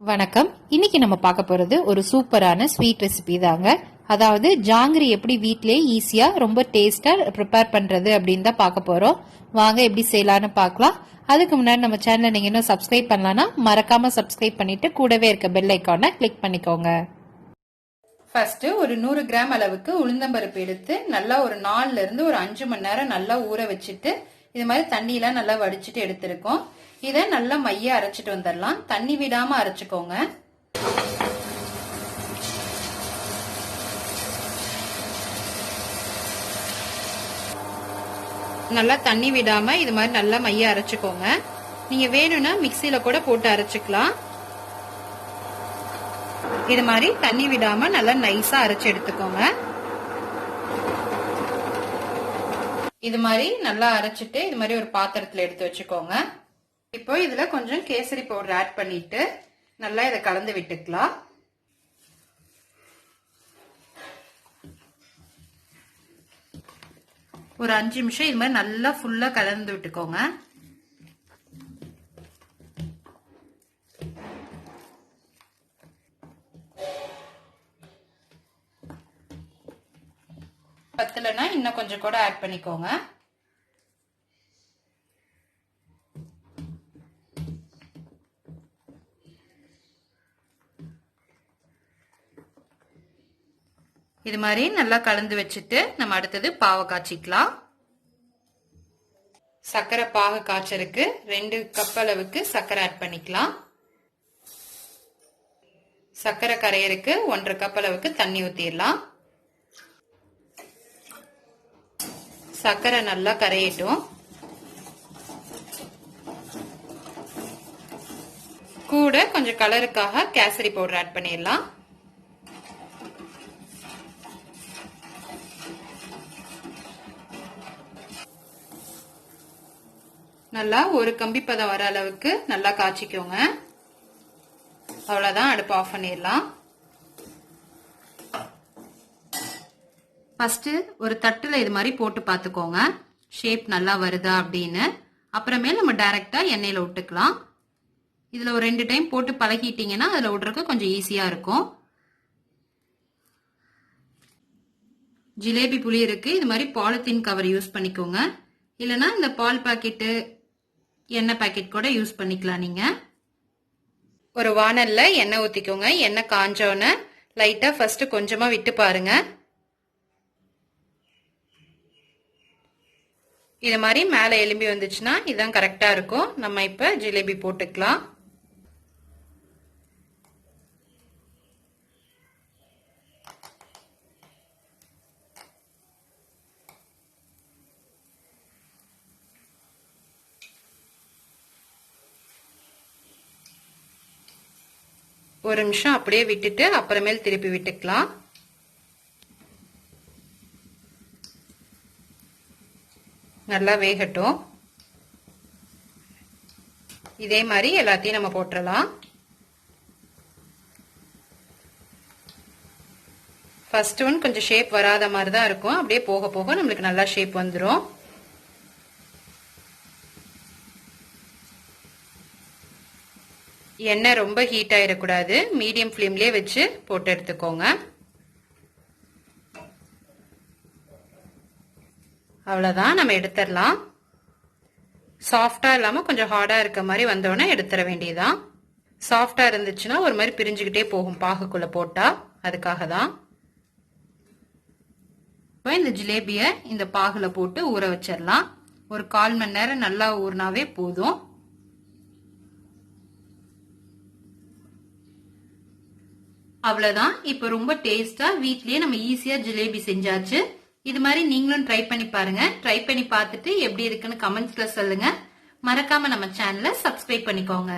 வணக்கம். இன்னைக்கு நம்ம பார்க்க போறது ஒரு சூப்பரான ஸ்வீட் ரெசிபி தாங்க. அதாவது ஜாங்கிரி எப்படி வீட்லயே ஈஸியா ரொம்ப டேஸ்டா ப்ரிப்பேர் பண்றது அப்படின்னு தான் பார்க்க போறோம். வாங்க எப்படி செய்யலாம்னு பார்க்கலாம். அதுக்கு முன்னாடி நம்ம சேனலை நீங்க இன்னும் சப்ஸ்கிரைப் பண்ணலாம்னா மறக்காம சப்ஸ்கிரைப் பண்ணிட்டு கூடவே இருக்க பெல் ஐக்கானை கிளிக் பண்ணிக்கோங்க. ஃபர்ஸ்ட் ஒரு 100 கிராம் அளவுக்கு உளுந்தம்பருப்பு எடுத்து நல்லா ஒரு 4ல இருந்து ஒரு 5 மணி நேரம் நல்லா ஊற வச்சுட்டு இது மாதிரி தண்ணியெல்லாம் நல்லா வடிச்சிட்டு எடுத்திருக்கோம். இதை நல்லா மைய அரைச்சிட்டு வந்துடலாம். தண்ணி விடாம அரைச்சுக்கோங்க. நல்லா தண்ணி விடாம இது மாதிரி நல்லா மைய அரைச்சுக்கோங்க. நீங்க வேணும்னா மிக்சியில கூட போட்டு அரைச்சுக்கலாம். இது மாதிரி தண்ணி விடாம நல்லா நைஸா அரைச்சு எடுத்துக்கோங்க. இது மாதிரி நல்லா அரைச்சிட்டு இது மாதிரி ஒரு பாத்திரத்துல எடுத்து வச்சுக்கோங்க. இப்போ இதுல கொஞ்சம் கேசரி பவுடர் ஆட் பண்ணிட்டு நல்லா இதை கலந்து விட்டுக்கலாம். ஒரு 5 நிமிஷம் இது மாதிரி நல்லா ஃபுல்லா கலந்து விட்டுக்கோங்க. பத்தலனா இன்னும் கொஞ்சம் கூட ஆட் பண்ணிக்கோங்க. இது மாதிரி நல்லா கலந்து வச்சுட்டு நம்ம அடுத்தது பாவை காய்ச்சிக்கலாம். சர்க்கரை பாகு காய்ச்சலுக்கு 2 கப் அளவுக்கு சர்க்கரை ஆட் பண்ணிக்கலாம். சர்க்கரை கரையருக்கு 1.5 கப் அளவுக்கு தண்ணி ஊத்திடலாம். சர்க்கரை நல்லா கரையட்டும். கூட கொஞ்சம் கலருக்காக கேசரி பவுடர் ஆட் பண்ணிடலாம். நல்லா ஒரு கம்பி பதம் வர அளவுக்கு நல்லா காய்ச்சிக்கோங்க. அவ்வளவுதான், அடுப்பு ஆஃப் பண்ணிடலாம். ஃபர்ஸ்ட் ஒரு தட்டுல இது மாதிரி போட்டு பார்த்துக்கோங்க ஷேப் நல்லா வருதா அப்படின்னு. அப்புறமே நம்ம டைரக்டா எண்ணெயில விட்டுக்கலாம். இதுல ஒரு 2 டைம் போட்டு பழகிட்டீங்கன்னா அதுல விடுறதுக்கு கொஞ்சம் ஈஸியா இருக்கும். ஜிலேபி புளி இருக்கு, இது மாதிரி பாலித்தீன் கவர் யூஸ் பண்ணிக்கோங்க. இல்லைன்னா இந்த பால் பாக்கெட்டு எண்ணெய் பாக்கெட் கூட யூஸ் பண்ணிக்கலாம். நீங்க ஒரு வானல்ல எண்ணெய் ஊத்திக்கோங்க. எண்ணெய் காஞ்சோன்னு லைட்டா ஃபர்ஸ்ட் கொஞ்சமா விட்டு பாருங்க. இது மாதிரி மேல எலும்பி வந்துச்சுன்னா இதான் கரெக்டா இருக்கும். நம்ம இப்ப ஜிலேபி போட்டுக்கலாம். ஒரு நிமிஷம் அப்படியே விட்டுட்டு அப்புறமேல் திருப்பி விட்டுக்கலாம். நல்லா வேகட்டும். இதே மாதிரி எல்லாத்தையும் நம்ம போட்டுடலாம். ஃபர்ஸ்ட் ஒன் கொஞ்சம் ஷேப் வராத மாதிரி தான் இருக்கும். அப்படியே போக போக நம்மளுக்கு நல்லா ஷேப் வந்துடும். எண்ணெய் ரொம்ப ஹீட் ஆயிடக்கூடாது. மீடியம் ஃப்ளேம்லயே வச்சு போட்டு எடுத்துக்கோங்க. அவ்வளவுதான், நம்ம எடுத்துடலாம். சாஃப்டா இல்லாம கொஞ்சம் ஹார்டா இருக்க மாதிரி வந்தோடனே எடுத்துட வேண்டியதான். சாஃப்டா இருந்துச்சுன்னா ஒரு மாதிரி பிரிஞ்சுக்கிட்டே போகும் பாகுக்குள்ள போட்டா, அதுக்காக தான். இப்போ இந்த ஜிலேபிய இந்த பாகுல போட்டு ஊற வச்சிடலாம். ஒரு 1/4 மணி நேரம் நல்லா ஊறினாவே போதும். அவ்வளவுதான். இப்ப ரொம்ப டேஸ்டா வீட்லயே நம்ம ஈஸியா ஜிலேபி செஞ்சாச்சு. இது மாதிரி நீங்களும் ட்ரை பண்ணி பாருங்க. ட்ரை பண்ணி பார்த்துட்டு எப்படி இருக்குன்னு கமெண்ட்ஸ்ல சொல்லுங்க. மறக்காம நம்ம சேனலை சப்ஸ்கிரைப் பண்ணிக்கோங்க.